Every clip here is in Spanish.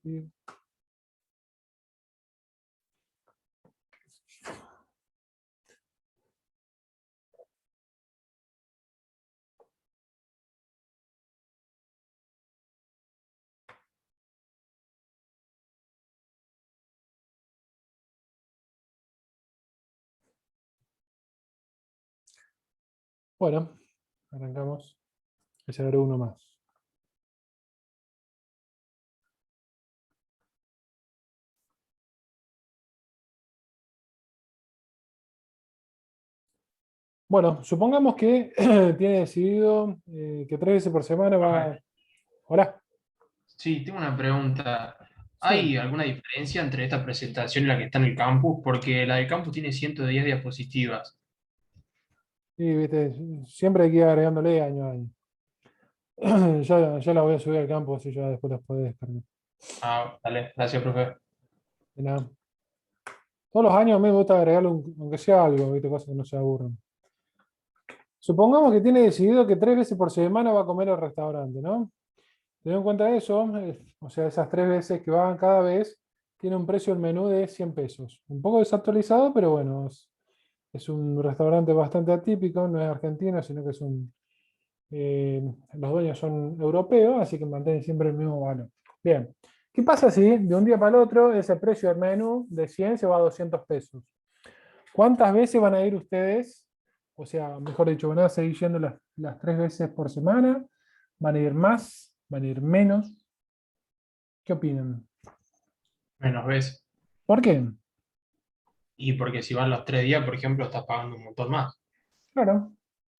compartir. Bueno, arrancamos. Se agregó uno más. Bueno, supongamos que tiene decidido que 3 veces por semana va... Hola. Sí, tengo una pregunta. Sí, ¿Hay alguna diferencia entre esta presentación y la que está en el campus? Porque la del campus tiene 110 diapositivas. sí, viste, siempre hay que ir agregándole año a año. Ya la voy a subir al campo, así ya después las podés descargar. Ah, dale, gracias, profe. De nada. Todos los años a mí me gusta agregarle, aunque sea algo, ¿viste? Cosas que no se aburran. Supongamos que tiene decidido que 3 veces por semana va a comer al restaurante, ¿no? Teniendo en cuenta eso, o sea, esas 3 veces que van cada vez, tiene un precio del menú de 100 pesos. Un poco desactualizado, pero bueno, es un restaurante bastante atípico, no es argentino, sino que los dueños son europeos, así que mantienen siempre el mismo valor. Bien, ¿qué pasa si de un día para el otro ese precio del menú de 100 se va a 200 pesos? ¿Cuántas veces van a ir ustedes? O sea, mejor dicho, ¿van a seguir yendo las 3 veces por semana? ¿Van a ir más? ¿Van a ir menos? ¿Qué opinan? Menos ves. ¿Por qué? Y porque si van los 3 días, por ejemplo, estás pagando un montón más. Claro,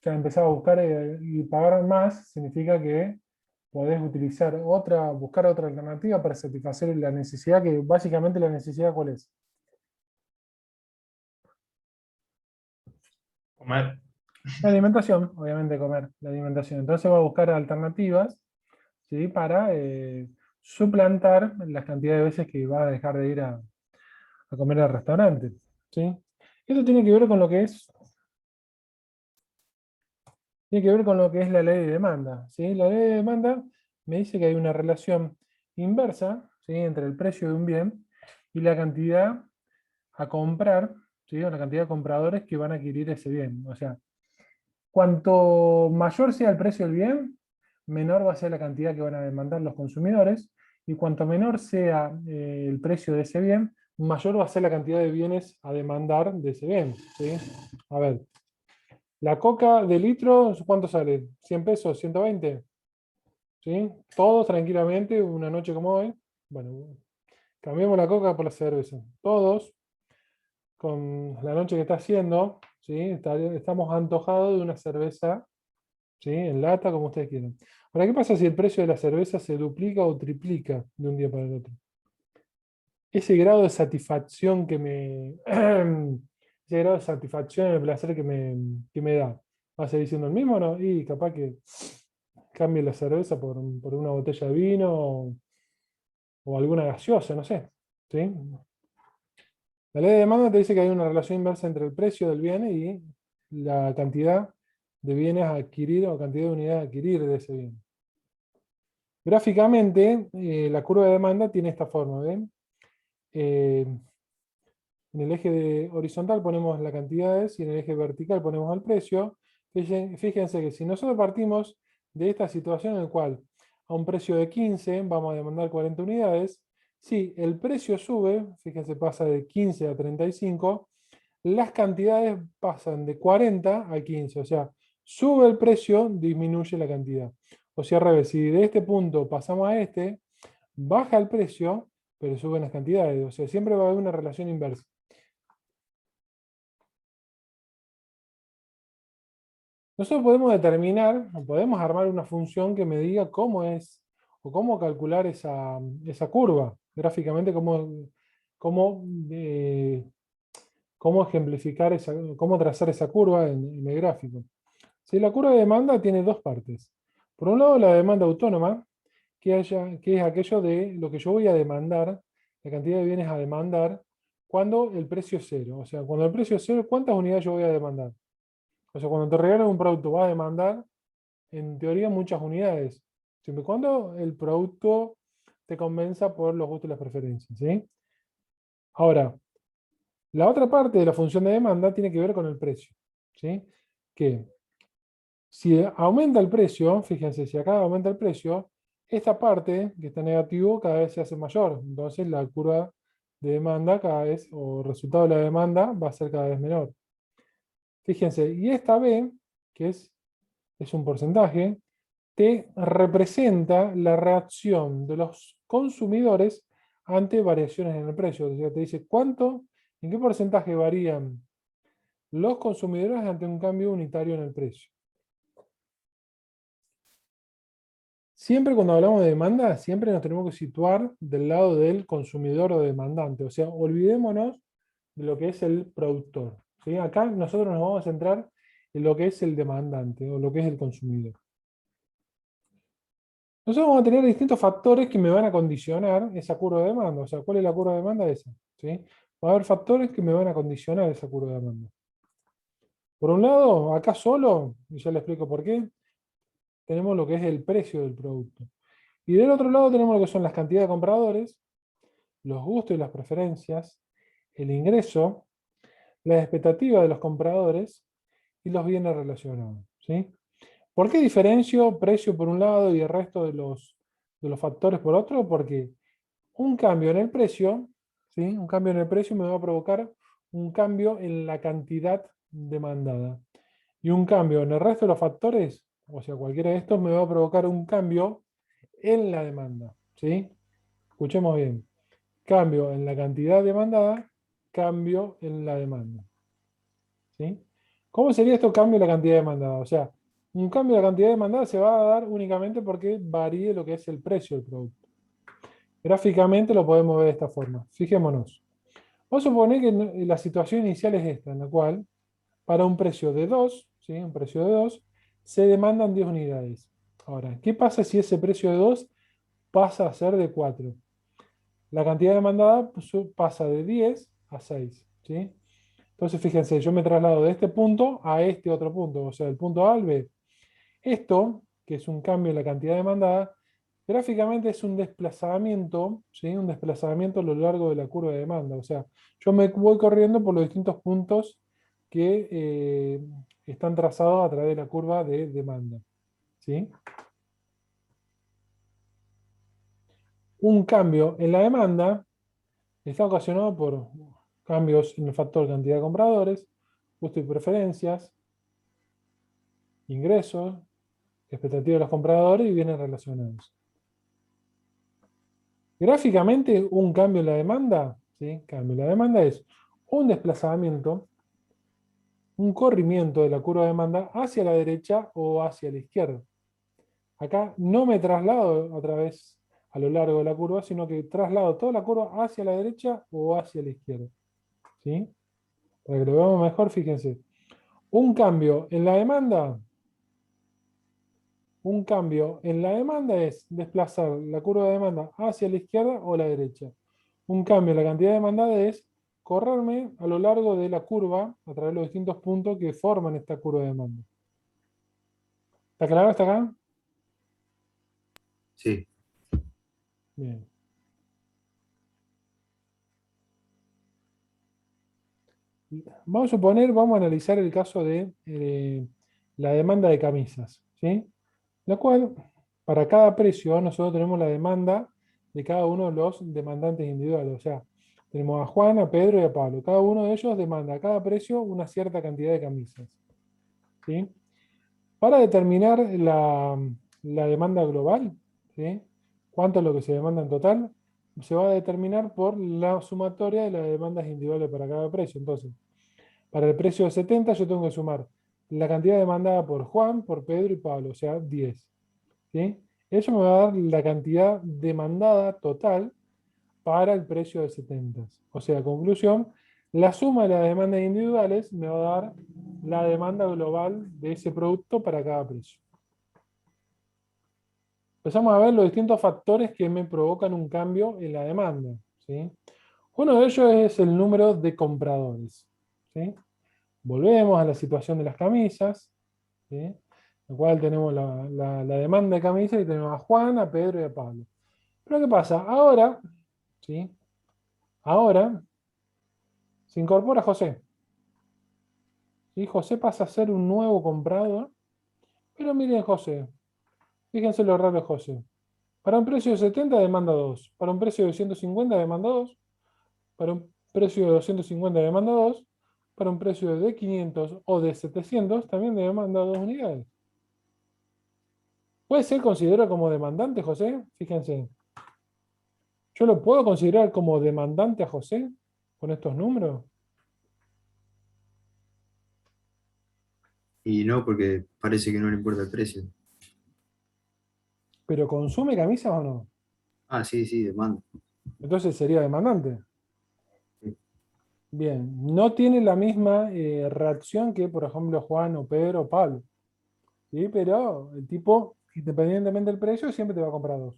ya empezar a buscar y pagar más significa que podés buscar otra alternativa para satisfacer la necesidad, que básicamente la necesidad ¿cuál es? Comer. La alimentación, obviamente comer, la alimentación. Entonces va a buscar alternativas, ¿sí? Para suplantar las cantidades de veces que va a dejar de ir a comer al restaurante, ¿sí? Esto tiene que ver con lo que es la ley de demanda, ¿sí? La ley de demanda me dice que hay una relación inversa, ¿sí? Entre el precio de un bien y la cantidad a comprar, ¿sí? O la cantidad de compradores que van a adquirir ese bien. O sea, cuanto mayor sea el precio del bien, menor va a ser la cantidad que van a demandar los consumidores, y cuanto menor sea el precio de ese bien, mayor va a ser la cantidad de bienes a demandar de ese bien, ¿sí? A ver, la coca de litro, ¿cuánto sale? ¿100 pesos? ¿120? ¿Sí? Todos tranquilamente, una noche como hoy. Bueno, cambiemos la coca por la cerveza. Todos, con la noche que está haciendo, ¿sí? Estamos antojados de una cerveza, ¿sí? En lata, como ustedes quieran. Ahora, ¿qué pasa si el precio de la cerveza se duplica o triplica de un día para el otro? Ese grado de satisfacción ese grado de satisfacción, el placer que me da, ¿va a seguir siendo el mismo o no? Y capaz que cambie la cerveza por una botella de vino o alguna gaseosa, no sé. ¿Sí? La ley de demanda te dice que hay una relación inversa entre el precio del bien y la cantidad de bienes a adquirir o cantidad de unidades a adquirir de ese bien. Gráficamente, la curva de demanda tiene esta forma, ¿ven? En el eje horizontal ponemos las cantidades y en el eje vertical ponemos el precio. Fíjense que si nosotros partimos de esta situación en la cual a un precio de 15 vamos a demandar 40 unidades, si el precio sube, fíjense, pasa de 15 a 35, las cantidades pasan de 40 a 15, o sea, sube el precio, disminuye la cantidad. O sea, al revés, si de este punto pasamos a este, baja el precio, pero suben las cantidades, o sea, siempre va a haber una relación inversa. Nosotros podemos determinar, o podemos armar una función que me diga cómo es, o cómo calcular esa curva, gráficamente, cómo, eh, cómo ejemplificar cómo trazar esa curva en el gráfico. Si la curva de demanda tiene dos partes. Por un lado, la demanda autónoma, que es aquello de lo que yo voy a demandar, la cantidad de bienes a demandar, cuando el precio es cero. O sea, cuando el precio es cero, ¿cuántas unidades yo voy a demandar? O sea, cuando te regalan un producto, va a demandar, en teoría, muchas unidades, siempre y cuando el producto te convenza por los gustos y las preferencias, ¿sí? Ahora, la otra parte de la función de demanda tiene que ver con el precio, ¿sí? Que si aumenta el precio, fíjense, si acá aumenta el precio, esta parte que está negativo cada vez se hace mayor. Entonces la curva de demanda cada vez, o resultado de la demanda, va a ser cada vez menor. Fíjense, y esta B, que es un porcentaje, te representa la reacción de los consumidores ante variaciones en el precio. O sea, te dice en qué porcentaje varían los consumidores ante un cambio unitario en el precio. Siempre cuando hablamos de demanda, siempre nos tenemos que situar del lado del consumidor o demandante. O sea, olvidémonos de lo que es el productor, ¿sí? Acá nosotros nos vamos a centrar en lo que es el demandante o lo que es el consumidor. Nosotros vamos a tener distintos factores que me van a condicionar esa curva de demanda. O sea, ¿cuál es la curva de demanda? Esa, ¿sí? Va a haber factores que me van a condicionar esa curva de demanda. Por un lado, acá solo, y ya le explico por qué, tenemos lo que es el precio del producto. Y del otro lado tenemos lo que son las cantidades de compradores, los gustos y las preferencias, el ingreso, las expectativas de los compradores y los bienes relacionados, ¿sí? ¿Por qué diferencio precio por un lado y el resto de los factores por otro? Porque un cambio en el precio, ¿sí? Un cambio en el precio me va a provocar un cambio en la cantidad demandada. Y un cambio en el resto de los factores, o sea, cualquiera de estos, me va a provocar un cambio en la demanda, ¿sí? Escuchemos bien. Cambio en la cantidad demandada, cambio en la demanda, ¿sí? ¿Cómo sería esto cambio en la cantidad demandada? O sea, un cambio en la cantidad demandada se va a dar únicamente porque varíe lo que es el precio del producto. Gráficamente lo podemos ver de esta forma. Fijémonos. Vamos a suponer que la situación inicial es esta, en la cual para un precio de 2, ¿sí? Un precio de 2, se demandan 10 unidades. Ahora, ¿qué pasa si ese precio de 2 pasa a ser de 4? La cantidad demandada pasa de 10 a 6, ¿sí? Entonces, fíjense, yo me traslado de este punto a este otro punto, o sea, del punto A al B. Esto, que es un cambio en la cantidad demandada, gráficamente es un desplazamiento, ¿sí? Un desplazamiento a lo largo de la curva de demanda. O sea, yo me voy corriendo por los distintos puntos que están trazados a través de la curva de demanda, ¿sí? Un cambio en la demanda está ocasionado por cambios en el factor cantidad de compradores, gusto y preferencias, ingresos, expectativas de los compradores y bienes relacionados. Gráficamente, un cambio en la demanda, ¿sí? Cambio en la demanda es un desplazamiento, un corrimiento de la curva de demanda hacia la derecha o hacia la izquierda. Acá no me traslado a través a lo largo de la curva, sino que traslado toda la curva hacia la derecha o hacia la izquierda, ¿sí? Para que lo veamos mejor, fíjense. Un cambio en la demanda, un cambio en la demanda es desplazar la curva de demanda hacia la izquierda o la derecha. Un cambio en la cantidad demandada es correrme a lo largo de la curva a través de los distintos puntos que forman esta curva de demanda. ¿Está claro hasta acá? Sí. Bien. Vamos a suponer, vamos a analizar el caso de la demanda de camisas, ¿sí? La cual, para cada precio, nosotros tenemos la demanda de cada uno de los demandantes individuales. O sea, tenemos a Juan, a Pedro y a Pablo. Cada uno de ellos demanda a cada precio una cierta cantidad de camisas, ¿sí? Para determinar la demanda global, ¿sí? Cuánto es lo que se demanda en total, se va a determinar por la sumatoria de las demandas individuales para cada precio. Entonces, para el precio de 70 yo tengo que sumar la cantidad demandada por Juan, por Pedro y Pablo, o sea, 10. ¿Sí? Eso me va a dar la cantidad demandada total para el precio de 70. O sea, conclusión, la suma de las demandas individuales me va a dar la demanda global de ese producto para cada precio. Empezamos a ver los distintos factores que me provocan un cambio en la demanda, ¿sí? Uno de ellos es el número de compradores, ¿sí? Volvemos a la situación de las camisas, ¿sí? En la cual tenemos la demanda de camisas y tenemos a Juan, a Pedro y a Pablo. Pero ¿qué pasa? Ahora, ¿sí? Ahora se incorpora José. ¿Sí? José pasa a ser un nuevo comprador. Pero miren José, fíjense lo raro de José. Para un precio de 70 demanda 2. Para un precio de 150 demanda 2. Para un precio de 250 demanda 2. Para un precio de 500 o de 700 también demanda 2 unidades. ¿Puede ser considerado como demandante, José? Fíjense. ¿Yo lo puedo considerar como demandante a José con estos números? Y no, porque parece que no le importa el precio. ¿Pero consume camisas o no? Ah, sí, sí, demanda. Entonces sería demandante. Bien, no tiene la misma reacción que, por ejemplo, Juan o Pedro o Pablo. ¿Sí? Pero el tipo, independientemente del precio, siempre te va a comprar dos.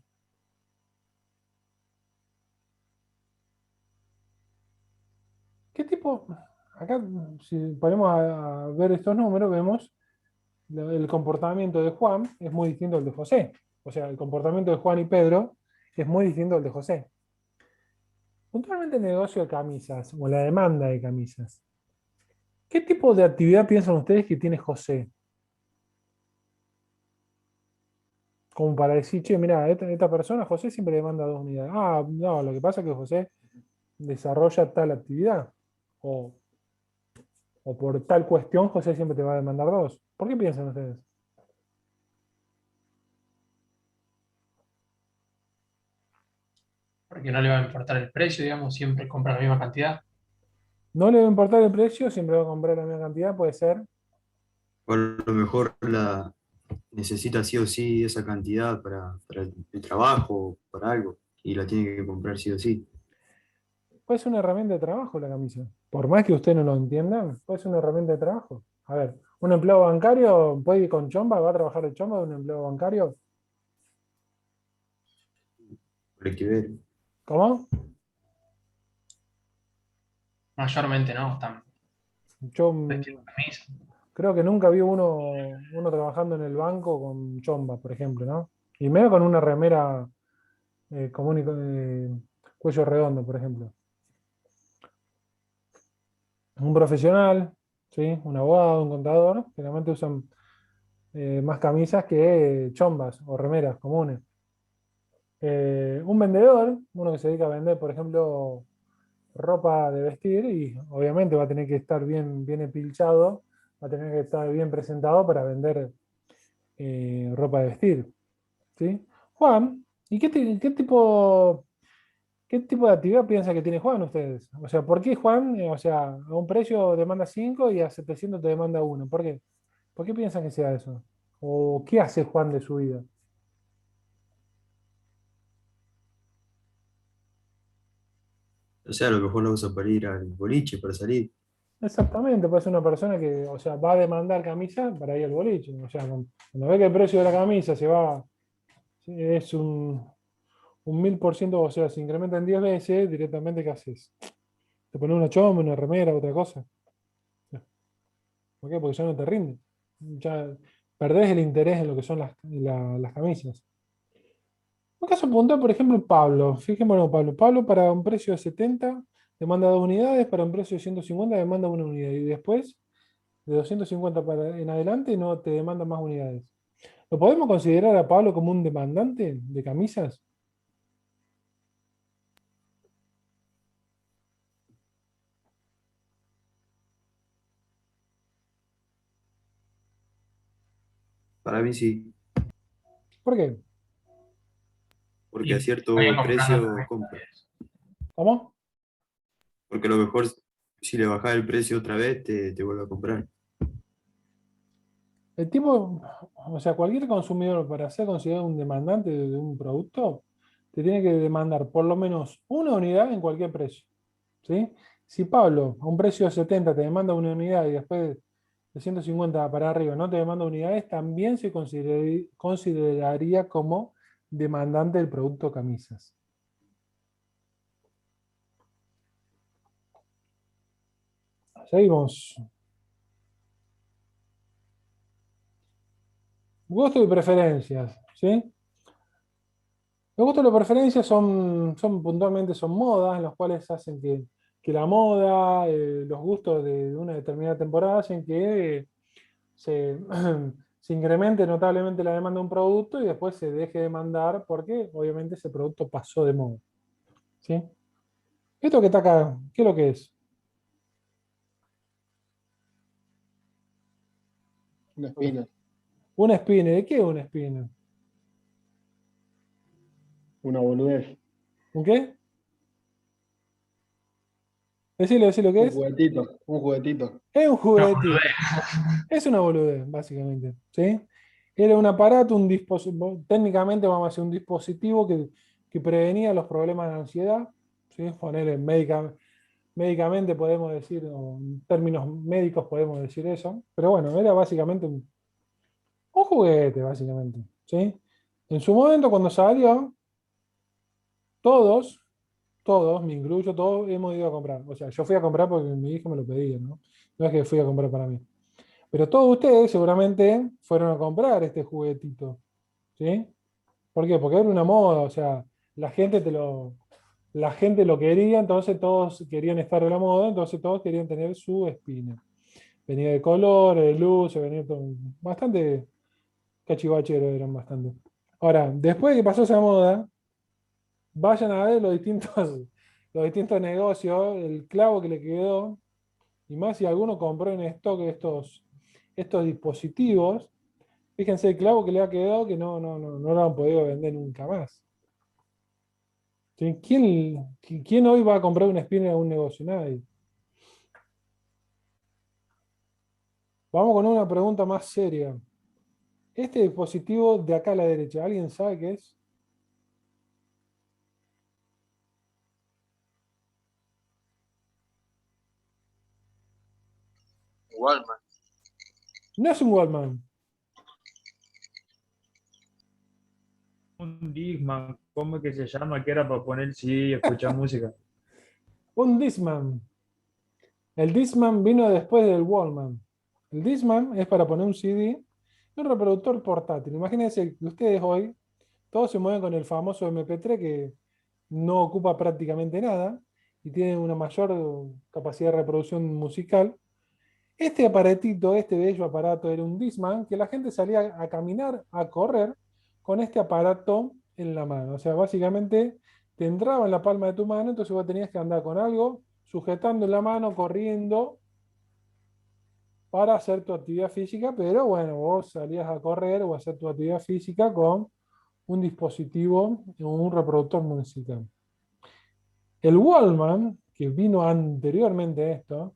¿Qué tipo? Acá, si ponemos a ver estos números, vemos el comportamiento de Juan es muy distinto al de José. O sea, el comportamiento de Juan y Pedro es muy distinto al de José. Puntualmente el negocio de camisas o la demanda de camisas. ¿Qué tipo de actividad piensan ustedes que tiene José? Como para decir, che, mira, esta persona, José, siempre demanda dos unidades. Ah, no, lo que pasa es que José desarrolla tal actividad. O, o por tal cuestión, José siempre te va a demandar dos. ¿Por qué piensan ustedes? porque no le va a importar el precio, digamos, siempre compra la misma cantidad. No le va a importar el precio, siempre va a comprar la misma cantidad, puede ser. O a lo mejor necesita sí o sí esa cantidad para el trabajo, para algo, y la tiene que comprar sí o sí. Puede ser una herramienta de trabajo la camisa. Por más que usted no lo entienda, puede ser una herramienta de trabajo. A ver, un empleado bancario puede ir con chomba, va a trabajar de chomba de un empleado bancario. Colectivero. ¿Cómo? Mayormente no, están Yo vestidos de camisa. creo que nunca vi uno trabajando en el banco con chomba, por ejemplo, ¿no? Y menos con una remera común y cuello redondo, por ejemplo. Un profesional, ¿sí? Un abogado, un contador, generalmente usan más camisas que chombas o remeras comunes. Un vendedor, uno que se dedica a vender, por ejemplo, ropa de vestir, y obviamente va a tener que estar bien empilchado, va a tener que estar bien presentado para vender ropa de vestir. ¿Sí? Juan, ¿y qué tipo de actividad piensa que tiene Juan ustedes? O sea, ¿por qué Juan, o sea, a un precio demanda 5 y a 700 te demanda uno? ¿Por qué? ¿Por qué piensan que sea eso? ¿O qué hace Juan de su vida? O sea, a lo mejor la usa para ir al boliche, para salir. Exactamente, puede ser una persona que, o sea, va a demandar camisa para ir al boliche. O sea, cuando ve que el precio de la camisa se va, es un 1000%, o sea, se incrementa en 10 veces, directamente, ¿qué haces? Te pones una choma, una remera, otra cosa. ¿Por qué? Porque ya no te rinde. Ya perdés el interés en lo que son las camisas. Un caso puntual, por ejemplo, Pablo. Fijémonos, Pablo. Pablo para un precio de 70 demanda dos unidades, para un precio de 150 demanda una unidad. Y después, de 250 en adelante, no te demanda más unidades. ¿Lo podemos considerar a Pablo como un demandante de camisas? Para mí sí, ¿Por qué? porque a Y vaya cierto comprando precio también. compra. ¿Cómo? Porque a lo mejor si le bajas el precio otra vez, te vuelve a comprar. El tipo, o sea, cualquier consumidor para ser considerado un demandante de un producto, te tiene que demandar por lo menos una unidad en cualquier precio. ¿Sí? Si Pablo a un precio de 70 te demanda una unidad y después de 150 para arriba no te demanda unidades, también se consideraría como demandante del producto camisas. Seguimos. Gusto y preferencias. ¿Sí? Los gustos de la preferencia son puntualmente son modas, en las cuales hacen que la moda, los gustos de una determinada temporada hacen que se, se incremente notablemente la demanda de un producto y después se deje de demandar porque obviamente ese producto pasó de moda. ¿Sí? Esto que está acá, ¿qué es lo que es? Una espina, Una spinner. ¿De qué es una spinner? una boludez, ¿Un qué? Decilo qué un es. juguetito, un juguetito. Es un No, juguetito. Es una boludez, básicamente. ¿Sí? Era un aparato, un dispositivo, técnicamente vamos a decir un dispositivo que prevenía los problemas de ansiedad. ¿Sí? Ponerle médicamente podemos decir, o en términos médicos podemos decir eso. Pero bueno, era básicamente un juguete, básicamente. ¿Sí? En su momento, cuando salió, todos, todos, me incluyo, todos hemos ido a comprar. O sea, yo fui a comprar porque mi hijo me lo pedía, ¿no? No es que fui a comprar para mí. Pero todos ustedes seguramente fueron a comprar este juguetito, ¿sí? ¿Por qué? Porque era una moda, o sea, la gente la gente lo quería, entonces todos querían estar en la moda, entonces todos querían tener su espina. Venía de color, de luz, venía todo, bastante cachivachero eran bastante. Ahora, después de que pasó esa moda, vayan a ver los distintos, los distintos negocios, el clavo que le quedó, y más si alguno compró en stock estos dispositivos. Fíjense el clavo que le ha quedado que no lo han podido vender nunca más. ¿Sí? ¿Quién hoy va a comprar una spinner a un negocio? Nadie. Vamos con una pregunta más seria. Este dispositivo de acá a la derecha, ¿alguien sabe qué es? Walmart. No es un Wallman. Un Discman, ¿cómo es que se llama? Que era para poner CD y escuchar música. Un Discman. El Discman vino después del Wallman. El Discman es para poner un CD y un reproductor portátil. Imagínense que ustedes hoy todos se mueven con el famoso MP3 que no ocupa prácticamente nada y tiene una mayor capacidad de reproducción musical. Este aparatito, este bello aparato era un Discman que la gente salía a caminar, a correr con este aparato en la mano. O sea, básicamente te entraba en la palma de tu mano, entonces vos tenías que andar con algo sujetando en la mano, corriendo para hacer tu actividad física, pero bueno, vos salías a correr o a hacer tu actividad física con un dispositivo, un reproductor musical. El Wallman, que vino anteriormente a esto,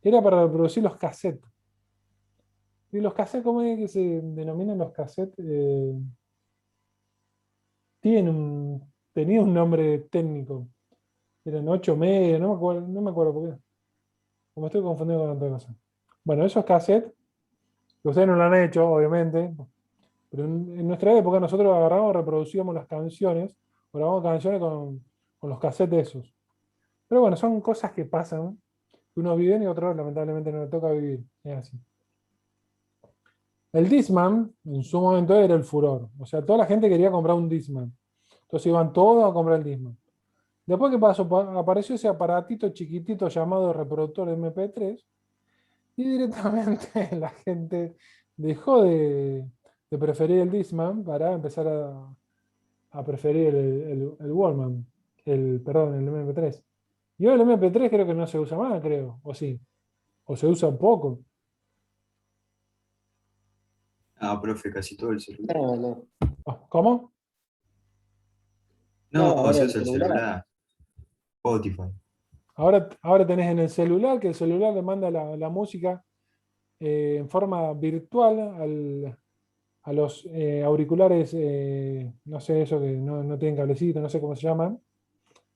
era para reproducir los cassettes. ¿Y los cassettes, cómo es que se denominan los cassettes? Tenía un nombre técnico. Eran 8 megas, no me acuerdo por qué. Como estoy confundido con otra cosa. Bueno, esos cassettes, que ustedes no lo han hecho, obviamente, pero en nuestra época nosotros agarramos, reproducíamos las canciones, grabamos canciones con los cassettes esos. Pero bueno, son cosas que pasan, que unos viven y otros lamentablemente no les toca vivir. Es así. El Discman en su momento era el furor. O sea, toda la gente quería comprar un Discman. Entonces iban todos a comprar el Discman. Después, ¿qué pasó? Apareció ese aparatito chiquitito llamado reproductor MP3 y directamente la gente dejó de preferir el Discman para empezar a preferir el Walkman, perdón, el MP3. Y hoy el MP3 creo que no se usa más, creo, o sí, o se usa poco. Ah, profe, casi todo el celular. No, no. Oh, ¿cómo? No, No, ahora se el usa el celular. celular. Spotify. Ahora tenés en el celular que el celular le manda la música en forma virtual a los auriculares, no sé, eso que no tienen cablecito, no sé cómo se llaman,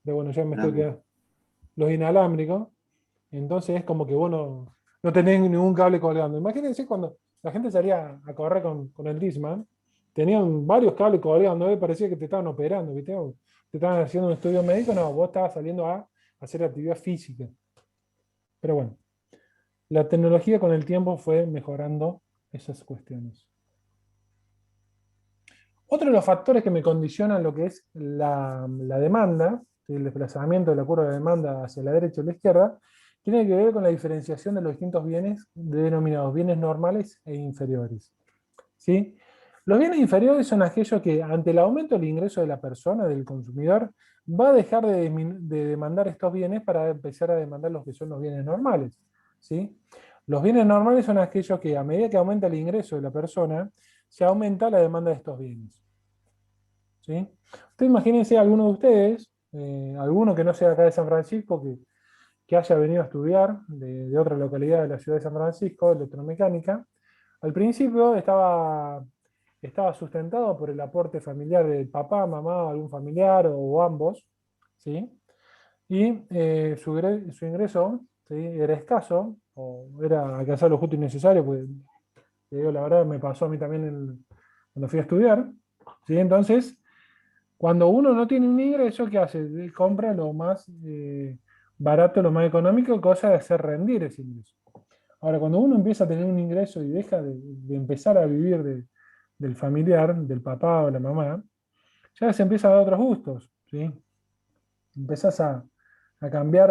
pero bueno, ya me estoy Alámbrico. quedando. Los inalámbricos, entonces es como que vos no tenés ningún cable colgando. Imagínense cuando la gente salía a correr con el Discman, tenían varios cables colgando, parecía que te estaban operando, ¿viste? O te estaban haciendo un estudio médico, no, vos estabas saliendo a hacer actividad física. Pero bueno, la tecnología con el tiempo fue mejorando esas cuestiones. Otro de los factores que me condicionan lo que es la demanda, ¿sí? El desplazamiento de la curva de demanda hacia la derecha o la izquierda, tiene que ver con la diferenciación de los distintos bienes denominados bienes normales e inferiores. ¿Sí? Los bienes inferiores son aquellos que, ante el aumento del ingreso de la persona, del consumidor, va a dejar de demandar estos bienes para empezar a demandar los que son los bienes normales. ¿Sí? Los bienes normales son aquellos que, a medida que aumenta el ingreso de la persona, se aumenta la demanda de estos bienes. ¿Sí? Ustedes imagínense alguno de ustedes, alguno que no sea acá de San Francisco, que haya venido a estudiar de otra localidad de la ciudad de San Francisco, electromecánica. Al principio estaba sustentado por el aporte familiar del papá, mamá, algún familiar o ambos, ¿sí? Y su ingreso, ¿sí? Era escaso, o era alcanzar lo justo y necesario, pues te digo, la verdad me pasó a mí también cuando fui a estudiar, ¿sí? Entonces, cuando uno no tiene un ingreso, ¿qué hace? Compra lo más barato, lo más económico, cosa de hacer rendir ese ingreso. Ahora, cuando uno empieza a tener un ingreso y deja de empezar a vivir del familiar, del papá o la mamá, ya se empieza a dar otros gustos, ¿sí? Empezás a cambiar,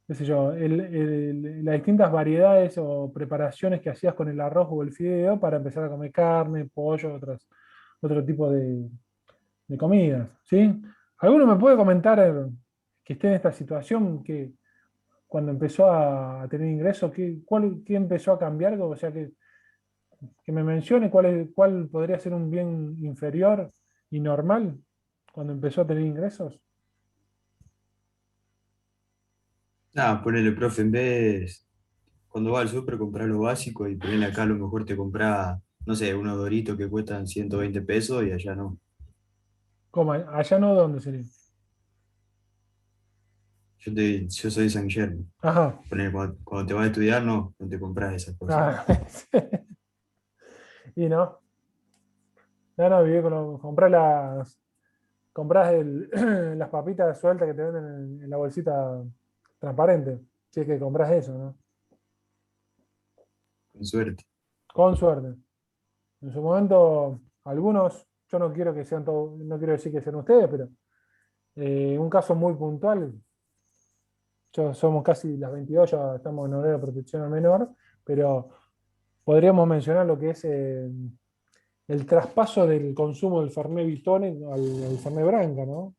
qué sé yo, las distintas variedades o preparaciones que hacías con el arroz o el fideo para empezar a comer carne, pollo, otro tipo de comidas, ¿sí? ¿Alguno me puede comentar que esté en esta situación, que cuando empezó a tener ingresos, qué empezó a cambiar? O sea, que me mencione cuál podría ser un bien inferior y normal cuando empezó a tener ingresos. Nada, ponele, profe, en vez, cuando va al súper, comprar lo básico y ponele acá a lo mejor te compra, no sé, unos Doritos que cuestan 120 pesos y allá no. ¿Cómo? Allá no, ¿dónde sería? Yo soy de San Guillermo. Ajá. Ponele, cuando te vas a estudiar, no te compras esas cosas. Ah, y no. No, viví comprás las papitas sueltas que te venden en la bolsita transparente. Si es que compras eso, ¿no? Con suerte. Con suerte. En su momento, algunos, yo no quiero que sean todos, no quiero decir que sean ustedes, pero un caso muy puntual, somos casi las 22, ya estamos en horario de protección al menor, pero podríamos mencionar lo que es el traspaso del consumo del Fernet Vitone al Fernet Branca, ¿no?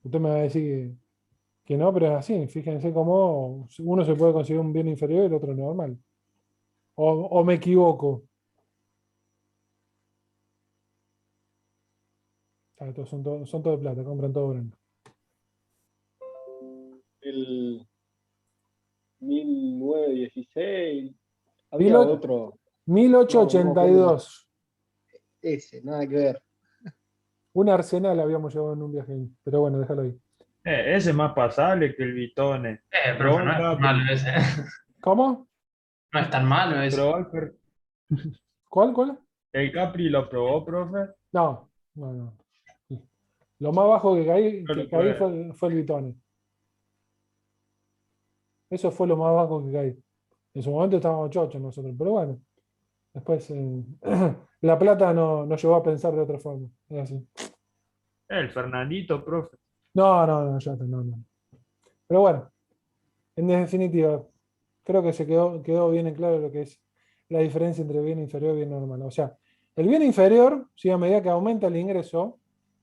Usted me va a decir que no, pero es así. Fíjense cómo uno se puede conseguir un bien inferior y el otro normal. O me equivoco. Estos son todo de plata, compran todo branco. El 1916. Había Mil- otro. No me acuerdo. 1882. Ese, nada que ver. Un arsenal habíamos llevado en un viaje ahí. Pero bueno, déjalo ahí. Ese es más pasable que el Vitone. Profe, Probó no el es tan Capri. malo ese. ¿Cómo? No es tan malo ese. Probó ¿Cuál? el Capri lo probó, profe. No, no, no. Lo más bajo que caí, Yo que lo caí probé. fue el Vitone. Eso fue lo más bajo que caí. En su momento estábamos chochos nosotros, pero bueno. Después la plata no llevó a pensar de otra forma. Es así. El Fernandito, profe. No, ya no. Pero bueno, en definitiva, creo que quedó bien en claro lo que es la diferencia entre bien inferior y bien normal. O sea, el bien inferior, si a medida que aumenta el ingreso,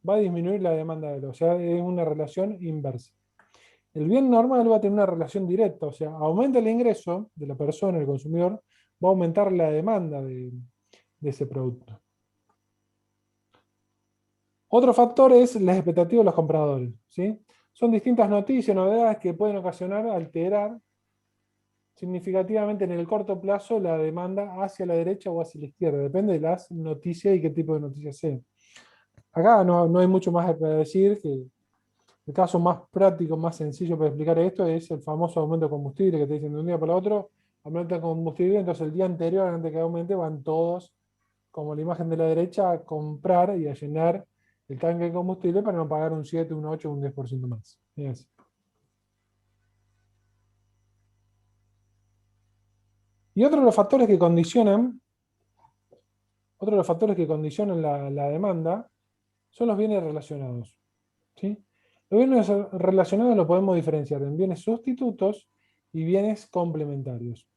va a disminuir la demanda de él. O sea, es una relación inversa. El bien normal va a tener una relación directa, o sea, aumenta el ingreso de la persona, el consumidor, va a aumentar la demanda de ese producto. Otro factor es las expectativas de los compradores, ¿sí? Son distintas noticias, novedades que pueden alterar significativamente en el corto plazo la demanda hacia la derecha o hacia la izquierda. Depende de las noticias y qué tipo de noticias sean. Acá no hay mucho más para decir, que el caso más práctico, más sencillo para explicar esto es el famoso aumento de combustible, que te dicen de un día para otro, aumenta el combustible, entonces el día anterior, antes que aumente, van todos, como la imagen de la derecha, a comprar y a llenar el tanque de combustible para no pagar un 7, un 8, un 10% más. Es así. Y otro de los factores que condicionan otro de los factores que condicionan la demanda son los bienes relacionados. ¿Sí? Los bienes relacionados los podemos diferenciar en bienes sustitutos y bienes complementarios.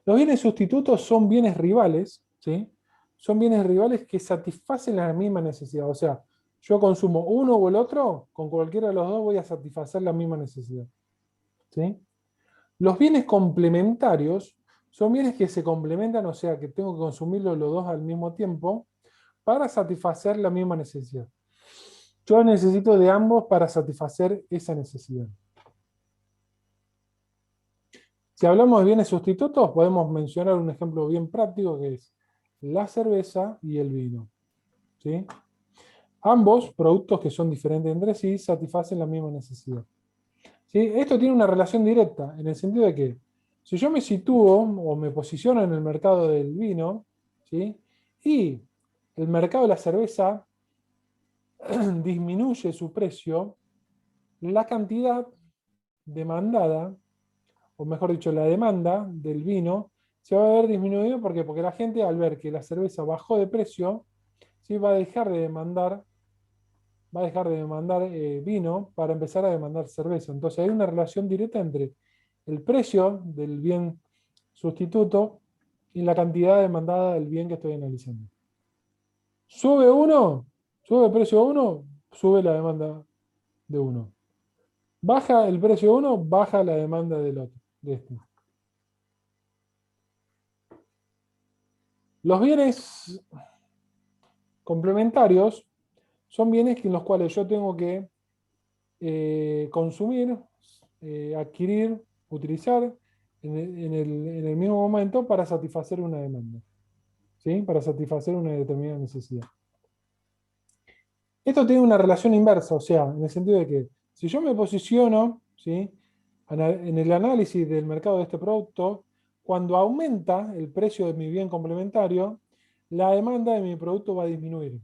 Los bienes sustitutos son bienes rivales, ¿sí? Son bienes rivales que satisfacen la misma necesidad. O sea, yo consumo uno o el otro, con cualquiera de los dos voy a satisfacer la misma necesidad. ¿Sí? Los bienes complementarios son bienes que se complementan, o sea, que tengo que consumirlos los dos al mismo tiempo para satisfacer la misma necesidad. Yo necesito de ambos para satisfacer esa necesidad. Si hablamos de bienes sustitutos, podemos mencionar un ejemplo bien práctico que es la cerveza y el vino. ¿Sí? Ambos, productos que son diferentes entre sí, satisfacen la misma necesidad. ¿Sí? Esto tiene una relación directa, en el sentido de que si yo me sitúo o me posiciono en el mercado del vino, ¿sí? Y el mercado de la cerveza disminuye su precio, la cantidad demandada, o mejor dicho, la demanda del vino, se va a ver disminuido. ¿Por qué? Porque la gente, al ver que la cerveza bajó de precio, ¿sí? va a dejar de demandar vino para empezar a demandar cerveza. Entonces hay una relación directa entre el precio del bien sustituto y la cantidad demandada del bien que estoy analizando. Sube uno, sube el precio de uno, sube la demanda de uno. Baja el precio de uno, baja la demanda del otro, de este. Los bienes complementarios son bienes en los cuales yo tengo que consumir, adquirir, utilizar en el mismo momento para satisfacer una demanda. ¿Sí? Para satisfacer una determinada necesidad. Esto tiene una relación inversa, o sea, en el sentido de que si yo me posiciono, ¿sí? en el análisis del mercado de este producto, cuando aumenta el precio de mi bien complementario, la demanda de mi producto va a disminuir.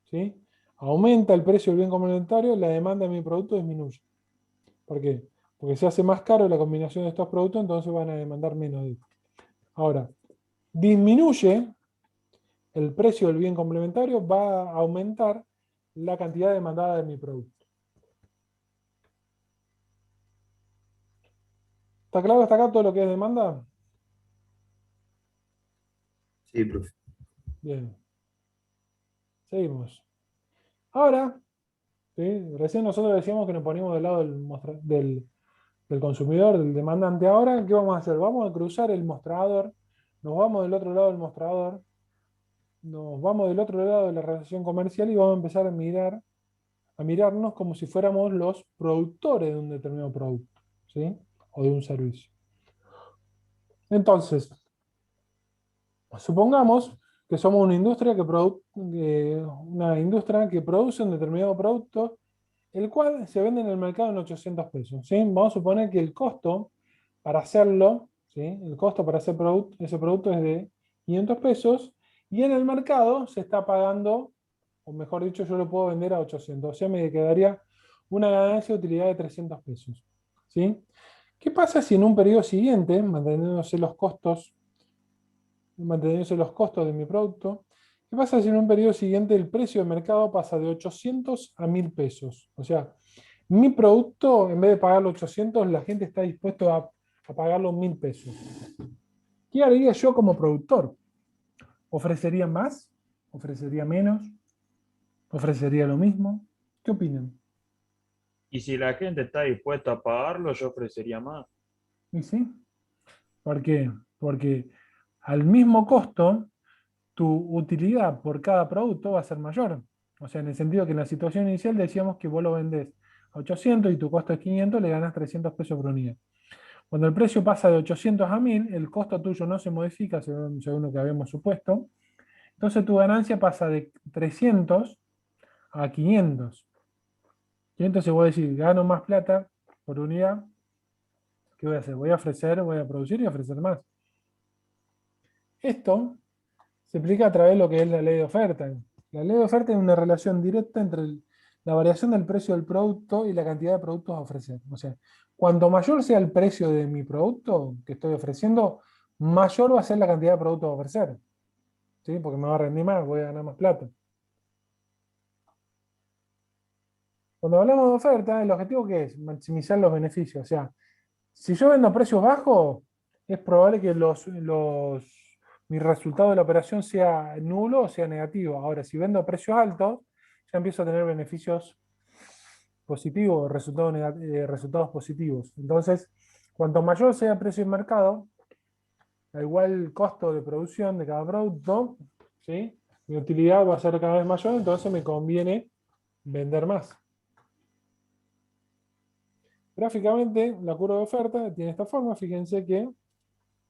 ¿Sí? Aumenta el precio del bien complementario, la demanda de mi producto disminuye. ¿Por qué? Porque se hace más caro la combinación de estos productos, entonces van a demandar menos de esto. Ahora, disminuye el precio del bien complementario, va a aumentar la cantidad demandada de mi producto. ¿Está claro hasta acá todo lo que es demanda? Sí, profe. Bien. Seguimos. Ahora, ¿sí? Recién nosotros decíamos que nos ponemos del lado del consumidor, del demandante. Ahora, ¿qué vamos a hacer? Vamos a cruzar el mostrador, nos vamos del otro lado del mostrador, nos vamos del otro lado de la relación comercial y vamos a empezar a mirarnos como si fuéramos los productores de un determinado producto, ¿sí? O de un servicio. Entonces, supongamos que somos una industria que produce un determinado producto, el cual se vende en el mercado en 800 pesos. ¿Sí? Vamos a suponer que el costo para hacerlo, ¿sí? El costo para hacer ese producto es de 500 pesos, y en el mercado se está pagando, o mejor dicho, yo lo puedo vender a 800. O sea, me quedaría una ganancia de utilidad de 300 pesos. ¿Sí? ¿Qué pasa si en un periodo siguiente, manteniéndose los costos de mi producto, qué pasa si en un periodo siguiente el precio de mercado pasa de 800 a 1000 pesos? O sea, mi producto, en vez de pagarlo 800, la gente está dispuesta a pagarlo 1000 pesos. ¿Qué haría yo como productor? ¿Ofrecería más? ¿Ofrecería menos? ¿Ofrecería lo mismo? ¿Qué opinan? Y si la gente está dispuesta a pagarlo, yo ofrecería más. ¿Y sí? ¿Por qué? Porque al mismo costo, tu utilidad por cada producto va a ser mayor. O sea, en el sentido que en la situación inicial decíamos que vos lo vendés a 800 y tu costo es 500, le ganas 300 pesos por unidad. Cuando el precio pasa de 800 a 1000, el costo tuyo no se modifica según lo que habíamos supuesto. Entonces tu ganancia pasa de 300 a 500. Y entonces voy a decir, gano más plata por unidad. ¿Qué voy a hacer? Voy a ofrecer, voy a producir y ofrecer más. Esto se explica a través de lo que es la ley de oferta. La ley de oferta es una relación directa entre la variación del precio del producto y la cantidad de productos a ofrecer. O sea, cuanto mayor sea el precio de mi producto que estoy ofreciendo, mayor va a ser la cantidad de productos a ofrecer. ¿sí? Porque me va a rendir más, voy a ganar más plata. Cuando hablamos de oferta, ¿el objetivo qué es? Maximizar los beneficios. O sea, si yo vendo a precios bajos, es probable que mi resultado de la operación sea nulo o sea negativo. Ahora, si vendo a precios altos, ya empiezo a tener beneficios positivos, resultados positivos. Entonces, cuanto mayor sea el precio de mercado, a igual costo de producción de cada producto, ¿sí? Mi utilidad va a ser cada vez mayor, entonces me conviene vender más. Gráficamente, la curva de oferta tiene esta forma. Fíjense que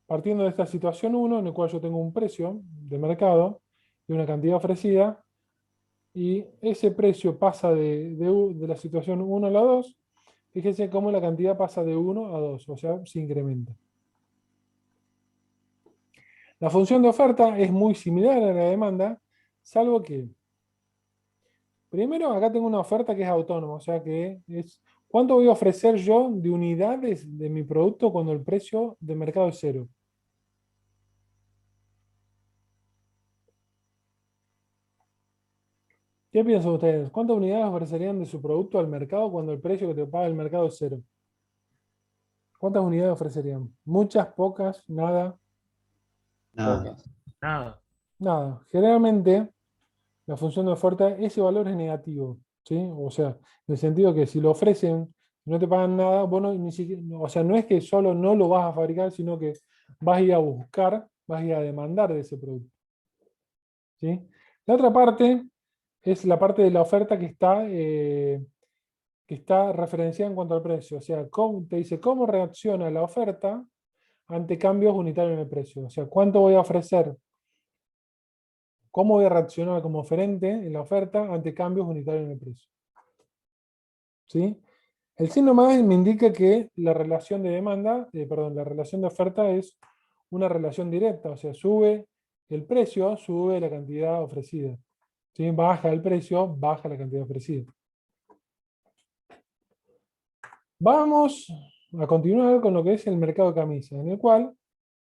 partiendo de esta situación 1, en el cual yo tengo un precio de mercado y una cantidad ofrecida, y ese precio pasa de la situación 1 a la 2, fíjense cómo la cantidad pasa de 1 a 2, o sea, se incrementa. La función de oferta es muy similar a la demanda, salvo que, primero, acá tengo una oferta que es autónoma, o sea que es cuánto voy a ofrecer yo de unidades de mi producto cuando el precio de mercado es 0. ¿Qué piensan ustedes? ¿Cuántas unidades ofrecerían de su producto al mercado cuando el precio que te paga el mercado es 0? ¿Cuántas unidades ofrecerían? ¿Muchas, pocas, nada? Nada. Pocas. Nada. Nada. Generalmente, la función de oferta, ese valor es negativo, ¿sí? O sea, en el sentido que si lo ofrecen y no te pagan nada, vos ni siquiera, o sea, no es que solo no lo vas a fabricar, sino que vas a ir a buscar, vas a ir a demandar de ese producto, ¿sí? La otra parte es la parte de la oferta que está referenciada en cuanto al precio. O sea, te dice cómo reacciona la oferta ante cambios unitarios en el precio. O sea, cuánto voy a ofrecer, cómo voy a reaccionar como oferente en la oferta ante cambios unitarios en el precio. ¿Sí? El signo más me indica que la relación de demanda, perdón, la relación de oferta es una relación directa. O sea, sube el precio, sube la cantidad ofrecida. ¿Sí? Baja el precio, baja la cantidad ofrecida. Vamos a continuar con lo que es el mercado de camisas, en el cual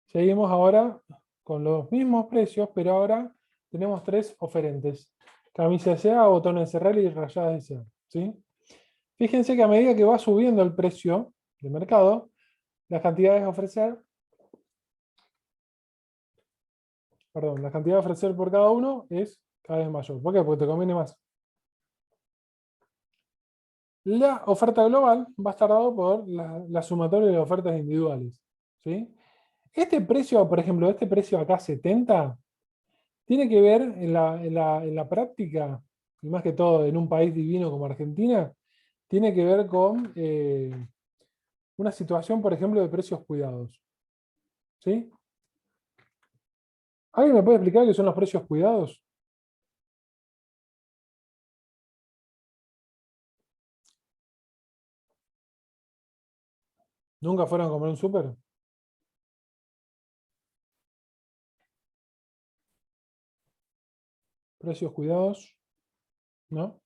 seguimos ahora con los mismos precios, pero ahora tenemos 3 oferentes. Camisa SA, botones SRL y rayadas SA. ¿Sí? Fíjense que a medida que va subiendo el precio de mercado, las cantidades a ofrecer, perdón, la cantidad a ofrecer por cada uno es cada vez mayor. ¿Por qué? Porque te conviene más. La oferta global va a estar dado por la sumatoria de las ofertas individuales. ¿Sí? Este precio, por ejemplo, este precio acá 70, tiene que ver en la práctica, y más que todo en un país divino como Argentina, tiene que ver con una situación, por ejemplo, de precios cuidados. ¿Sí? ¿Alguien me puede explicar qué son los precios cuidados? ¿Nunca fueron a comer un súper? Precios cuidados, ¿no?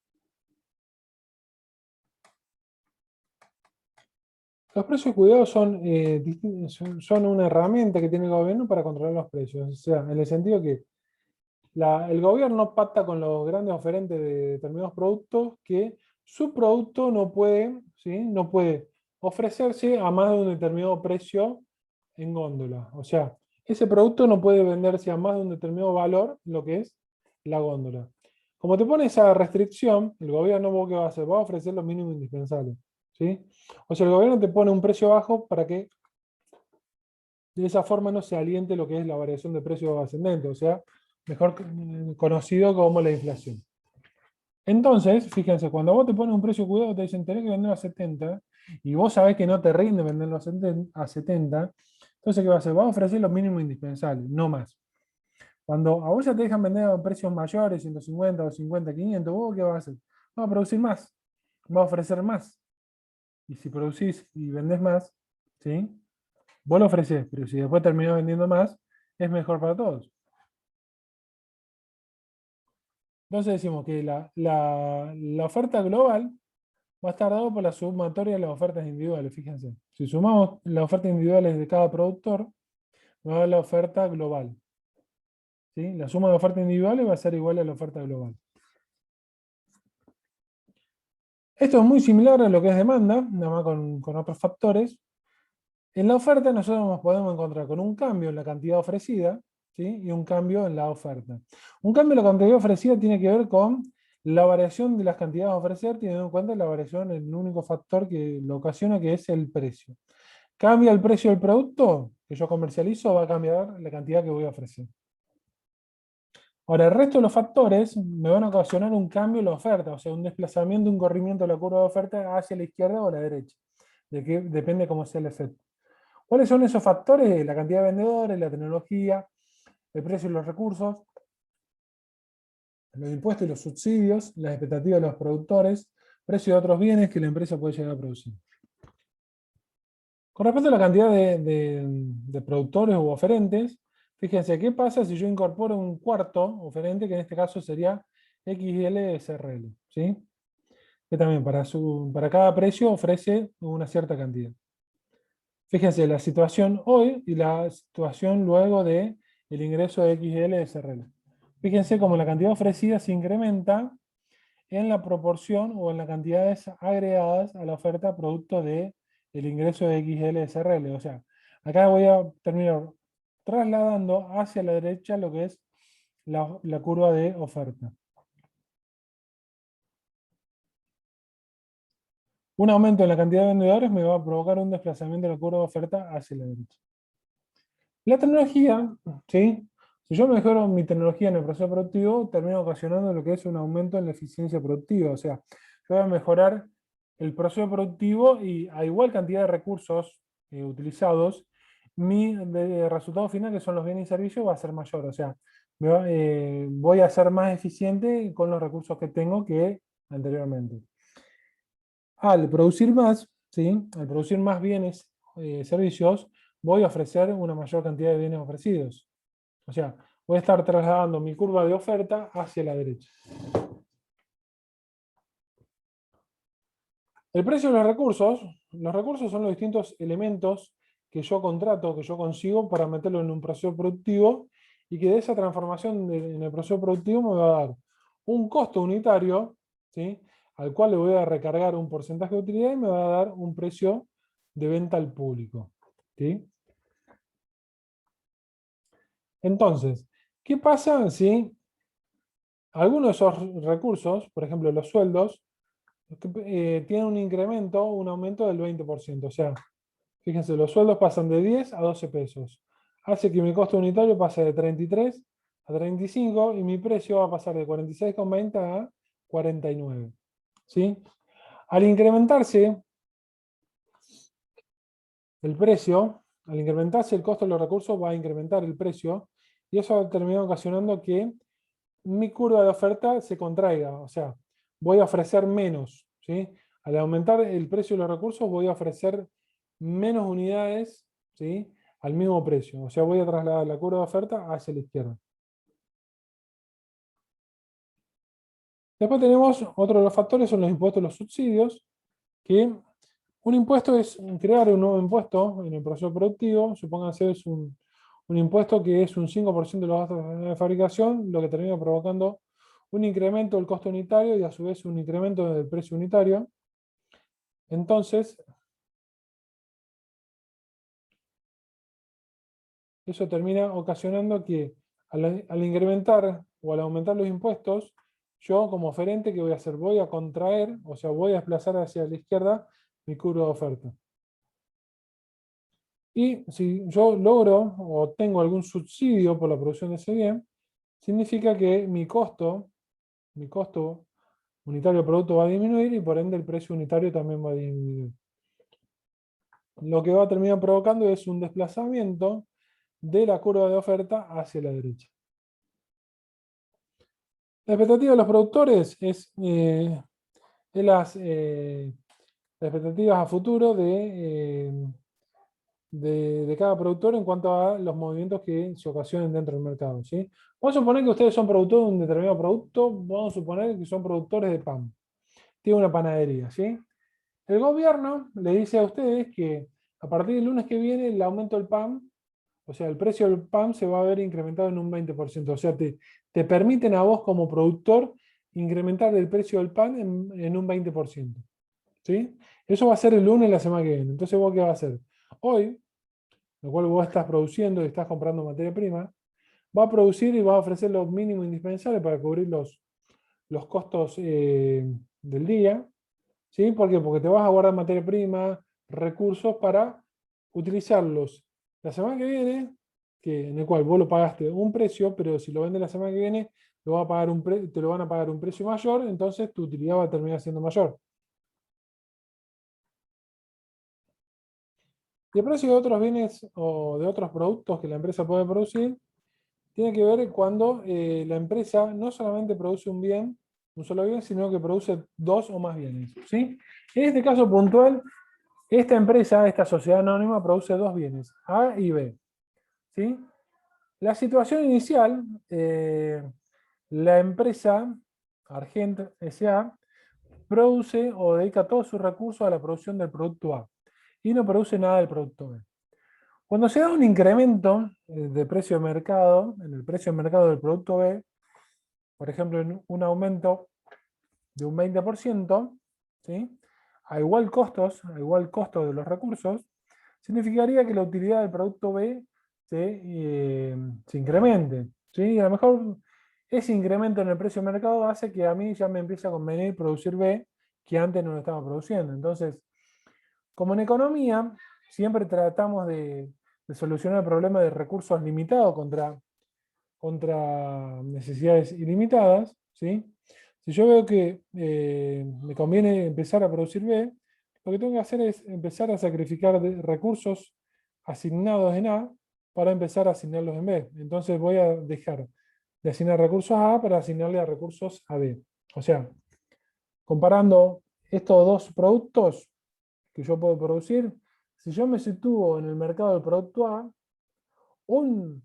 Los precios cuidados son una herramienta que tiene el gobierno para controlar los precios. O sea, en el sentido que el gobierno pacta con los grandes oferentes de determinados productos que su producto no puede, ¿sí? No puede ofrecerse a más de un determinado precio en góndola. O sea, ese producto no puede venderse a más de un determinado valor, lo que es la góndola. Como te pone esa restricción, el gobierno, ¿qué va a hacer? Va a ofrecer lo mínimo indispensable. ¿Sí? O sea, el gobierno te pone un precio bajo para que de esa forma no se aliente lo que es la variación de precios ascendente, o sea, mejor conocido como la inflación. Entonces, fíjense, cuando vos te pones un precio cuidado, te dicen tenés que venderlo a 70, y vos sabés que no te rinde venderlo a 70, entonces, ¿qué va a hacer? Va a ofrecer lo mínimo indispensable, no más. Cuando a vos ya te dejan vender a precios mayores, 150, 250, 500, ¿vos qué vas a hacer? Vas a producir más, vas a ofrecer más. Y si producís y vendés más, ¿sí? Vos lo ofrecés, pero si después terminás vendiendo más, es mejor para todos. Entonces decimos que la oferta global va a estar dado por la sumatoria de las ofertas individuales, fíjense. Si sumamos las ofertas individuales de cada productor, nos da la oferta global. ¿sí? La suma de ofertas individuales va a ser igual a la oferta global. Esto es muy similar a lo que es demanda, nada más con otros factores. En la oferta nosotros nos podemos encontrar con un cambio en la cantidad ofrecida, ¿sí? Y un cambio en la oferta. Un cambio en la cantidad ofrecida tiene que ver con la variación de las cantidades a ofrecer, teniendo en cuenta la variación en el único factor que lo ocasiona, que es el precio. Cambia el precio del producto que yo comercializo, va a cambiar la cantidad que voy a ofrecer. Ahora, el resto de los factores me van a ocasionar un cambio en la oferta, o sea, un desplazamiento, un corrimiento de la curva de oferta hacia la izquierda o a la derecha. Depende cómo sea el efecto. ¿Cuáles son esos factores? La cantidad de vendedores, la tecnología, el precio de los recursos, los impuestos y los subsidios, las expectativas de los productores, precio de otros bienes que la empresa puede llegar a producir. Con respecto a la cantidad de productores u oferentes, fíjense, ¿qué pasa si yo incorporo un cuarto oferente, que en este caso sería XL-SRL? ¿Sí? Que también para cada precio ofrece una cierta cantidad. Fíjense la situación hoy y la situación luego del ingreso de XL-SRL. Fíjense cómo la cantidad ofrecida se incrementa en la proporción o en las cantidades agregadas a la oferta producto del ingreso de XL-SRL. O sea, acá voy a terminar trasladando hacia la derecha lo que es la curva de oferta. Un aumento en la cantidad de vendedores me va a provocar un desplazamiento de la curva de oferta hacia la derecha. La tecnología, ¿sí? Si yo mejoro mi tecnología en el proceso productivo, termino ocasionando lo que es un aumento en la eficiencia productiva. O sea, yo voy a mejorar el proceso productivo y a igual cantidad de recursos utilizados, mi resultado final, que son los bienes y servicios, va a ser mayor. O sea, voy a ser más eficiente con los recursos que tengo que anteriormente. Al producir más, ¿sí? Al producir más bienes y servicios, voy a ofrecer una mayor cantidad de bienes ofrecidos. O sea, voy a estar trasladando mi curva de oferta hacia la derecha. El precio de los recursos son los distintos elementos que yo contrato, que yo consigo para meterlo en un proceso productivo y que de esa transformación en el proceso productivo me va a dar un costo unitario, ¿sí? Al cual le voy a recargar un porcentaje de utilidad y me va a dar un precio de venta al público. ¿Sí? Entonces, ¿qué pasa si algunos de esos recursos, por ejemplo los sueldos, tienen un incremento, un aumento del 20%? O sea, fíjense, los sueldos pasan de 10 a 12 pesos. Hace que mi costo unitario pase de 33 a 35 y mi precio va a pasar de 46,20 a 49. ¿Sí? Al incrementarse el precio, al incrementarse el costo de los recursos, va a incrementar el precio y eso va a terminar ocasionando que mi curva de oferta se contraiga. O sea, voy a ofrecer menos. ¿Sí? Al aumentar el precio de los recursos, voy a ofrecer menos unidades, ¿sí? Al mismo precio. O sea, voy a trasladar la curva de oferta hacia la izquierda. Después tenemos otro de los factores, son los impuestos y los subsidios, que un impuesto es crear un nuevo impuesto en el proceso productivo. Supónganse es un impuesto que es un 5% de los gastos de fabricación, lo que termina provocando un incremento del costo unitario y a su vez un incremento del precio unitario. Entonces, eso termina ocasionando que al incrementar o al aumentar los impuestos, yo como oferente, ¿qué voy a hacer? Voy a contraer, o sea, voy a desplazar hacia la izquierda mi curva de oferta. Y si yo logro o tengo algún subsidio por la producción de ese bien, significa que mi costo unitario de producto va a disminuir y por ende el precio unitario también va a disminuir. Lo que va a terminar provocando es un desplazamiento de la curva de oferta hacia la derecha. La expectativa de los productores es las expectativas a futuro de cada productor en cuanto a los movimientos que se ocasionen dentro del mercado. ¿Sí? Vamos a suponer que ustedes son productores de un determinado producto, vamos a suponer que son productores de pan. Tiene una panadería. ¿Sí? El gobierno le dice a ustedes que a partir del lunes que viene el aumento del pan, O sea, el precio del pan se va a ver incrementado en un 20%. O sea, te permiten a vos como productor incrementar el precio del pan en un 20%. ¿Sí? Eso va a ser el lunes de la semana que viene. Entonces, ¿vos qué vas a hacer? Hoy, lo cual vos estás produciendo y estás comprando materia prima, va a producir y va a ofrecer lo mínimo indispensable para cubrir los costos del día. ¿Sí? ¿Por qué? Porque te vas a guardar materia prima, recursos para utilizarlos la semana que viene, en el cual vos lo pagaste un precio, pero si lo vendes la semana que viene, te lo van a pagar un precio mayor, entonces tu utilidad va a terminar siendo mayor. Y el precio de otros bienes o de otros productos que la empresa puede producir tiene que ver cuando la empresa no solamente produce un solo bien, sino que produce dos o más bienes. ¿Sí? En este caso puntual, esta empresa, esta sociedad anónima, produce dos bienes, A y B. ¿Sí? La situación inicial, la empresa Argent S.A. produce o dedica todos sus recursos a la producción del producto A y no produce nada del producto B. Cuando se da un incremento de precio de mercado, en el precio de mercado del producto B, por ejemplo, en un aumento de un 20%, ¿sí? A igual costo de los recursos, significaría que la utilidad del producto B se incremente. ¿Sí? Y a lo mejor ese incremento en el precio de mercado hace que a mí ya me empiece a convenir producir B que antes no lo estaba produciendo. Entonces, como en economía, siempre tratamos de solucionar el problema de recursos limitados contra necesidades ilimitadas. ¿Sí? Si yo veo que me conviene empezar a producir B, lo que tengo que hacer es empezar a sacrificar recursos asignados en A para empezar a asignarlos en B. Entonces voy a dejar de asignar recursos a A para asignarle a recursos a B. O sea, comparando estos dos productos que yo puedo producir, si yo me sitúo en el mercado del producto A, un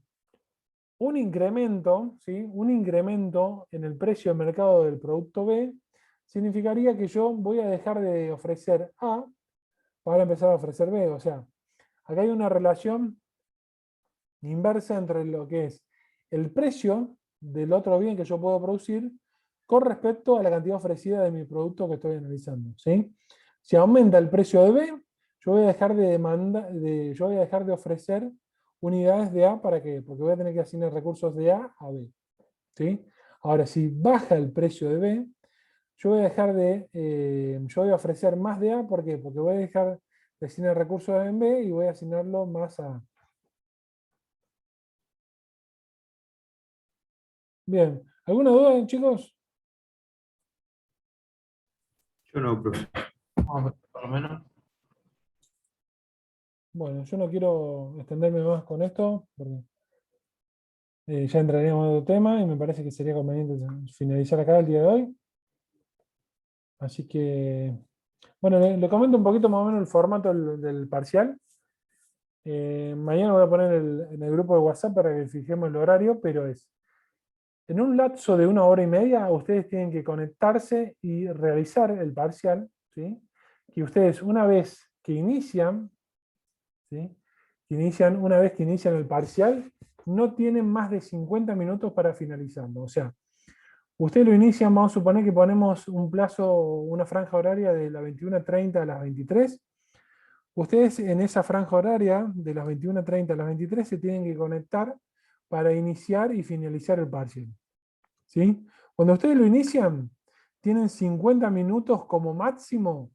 incremento, ¿sí? Un incremento en el precio de mercado del producto B significaría que yo voy a dejar de ofrecer A para empezar a ofrecer B. O sea, acá hay una relación inversa entre lo que es el precio del otro bien que yo puedo producir con respecto a la cantidad ofrecida de mi producto que estoy analizando. ¿Sí? Si aumenta el precio de B, yo voy a dejar yo voy a dejar de ofrecer unidades de A. ¿Para qué? Porque voy a tener que asignar recursos de A a B. ¿Sí? Ahora, si baja el precio de B, yo voy a ofrecer más de A. ¿Por qué? Porque voy a dejar de asignar recursos en B y voy a asignarlo más a A. Bien, ¿alguna duda, chicos? Yo no, profe. Por lo menos. Bueno, yo no quiero extenderme más con esto, porque ya entraríamos en otro tema y me parece que sería conveniente finalizar acá el día de hoy. Así que, bueno, le comento un poquito más o menos el formato del parcial. Mañana voy a poner en el grupo de WhatsApp para que fijemos el horario, pero en un lapso de 1 hora y media, ustedes tienen que conectarse y realizar el parcial, ¿sí? Que ustedes una vez que inician, ¿sí? Una vez que inician el parcial, no tienen más de 50 minutos para finalizarlo. O sea, ustedes lo inician, vamos a suponer que ponemos un plazo, una franja horaria de las 21:30 a las 23. Ustedes en esa franja horaria de las 21:30 a las 23 se tienen que conectar para iniciar y finalizar el parcial. ¿Sí? Cuando ustedes lo inician, tienen 50 minutos como máximo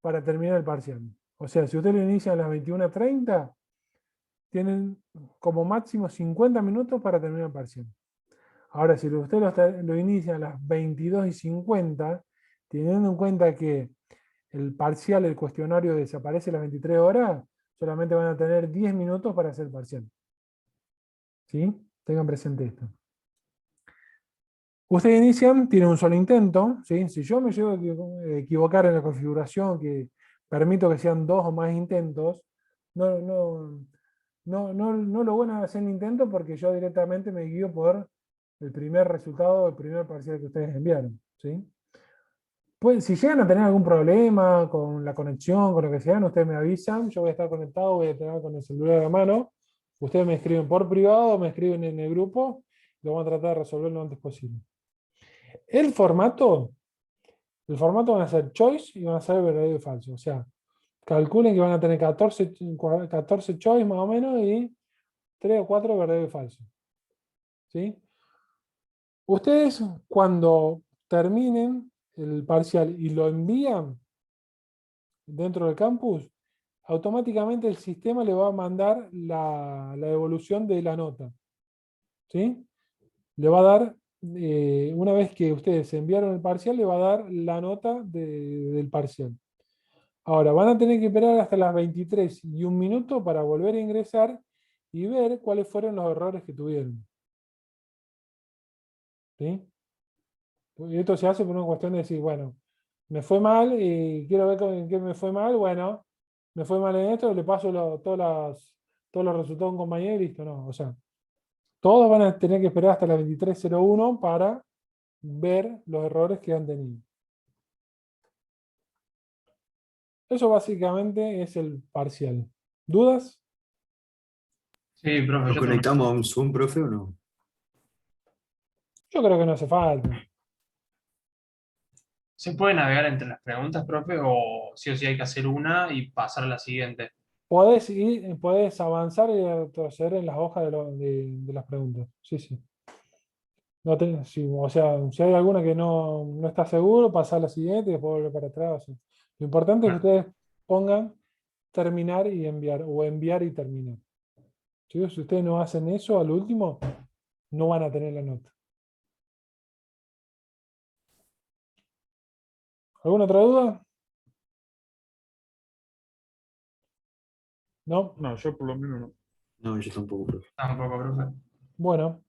para terminar el parcial. O sea, si ustedes lo inician a las 21:30, tienen como máximo 50 minutos para terminar el parcial. Ahora, si ustedes lo inician a las 22:50, teniendo en cuenta que el parcial, el cuestionario desaparece a las 23 horas, solamente van a tener 10 minutos para hacer el parcial. ¿Sí? Tengan presente esto. Ustedes inician, tienen un solo intento. ¿Sí? Si yo me llego a equivocar en la configuración, que permito que sean 2 o más intentos, no lo van a hacer el intento porque yo directamente me guío por el primer resultado, el primer parcial que ustedes enviaron. ¿Sí? Pues, si llegan a tener algún problema con la conexión, con lo que sea, ustedes me avisan, yo voy a estar conectado, voy a tener con el celular a la mano, Ustedes me escriben por privado, me escriben en el grupo, lo vamos a tratar de resolver lo antes posible. El formato van a ser choice y van a ser verdadero y falso. O sea, calculen que van a tener 14 choice más o menos y 3 o 4 verdadero y falso. ¿Sí? Ustedes cuando terminen el parcial y lo envían dentro del campus, automáticamente el sistema le va a mandar la devolución de la nota. ¿Sí? Le va a dar, una vez que ustedes enviaron el parcial, le va a dar la nota del parcial. Ahora, van a tener que esperar hasta las 23:01 para volver a ingresar y ver cuáles fueron los errores que tuvieron. ¿Sí? Y esto se hace por una cuestión de decir, bueno, me fue mal y quiero ver en qué me fue mal. Bueno, me fue mal en esto, le paso todos los resultados a un compañero y listo. No, o sea, todos van a tener que esperar hasta las 23:01 para ver los errores que han tenido. Eso básicamente es el parcial. ¿Dudas? Sí, profe, ¿Nos yo conectamos a un Zoom, profe, o no? Yo creo que no hace falta. ¿Se puede navegar entre las preguntas, profe? ¿O sí hay que hacer una y pasar a la siguiente? Podés avanzar y retroceder en las hojas de las preguntas. Sí, sí. No o sea, si hay alguna que no está seguro, pasar a la siguiente y después volver para atrás. O sea. Lo importante es que ustedes pongan terminar y enviar, o enviar y terminar. ¿Sí? Si ustedes no hacen eso al último, no van a tener la nota. ¿Alguna otra duda? ¿No? No, yo por lo menos no. No, yo tampoco, profe. Tampoco, profe. Bueno,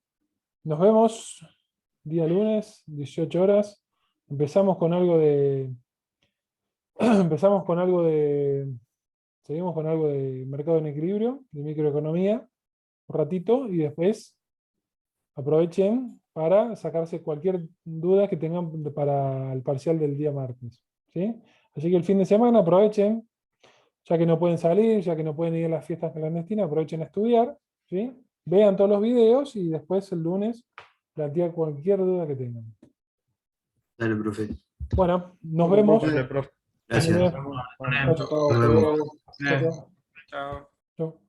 nos vemos día lunes, 18 horas. Empezamos con algo de. Empezamos con algo de. Seguimos con algo de mercado en equilibrio, de microeconomía, un ratito, y después aprovechen para sacarse cualquier duda que tengan para el parcial del día martes. ¿Sí? Así que el fin de semana aprovechen, ya que no pueden salir, ya que no pueden ir a las fiestas clandestinas, aprovechen a estudiar, ¿sí? Vean todos los videos y después el lunes plantear cualquier duda que tengan. Dale, profe. Bueno, nos Bueno, vemos. profe. Dale, profe. Gracias. Muy bien. Nos vemos. Chao, Chao, Nos hasta vemos. luego. chao. Chao. Chao.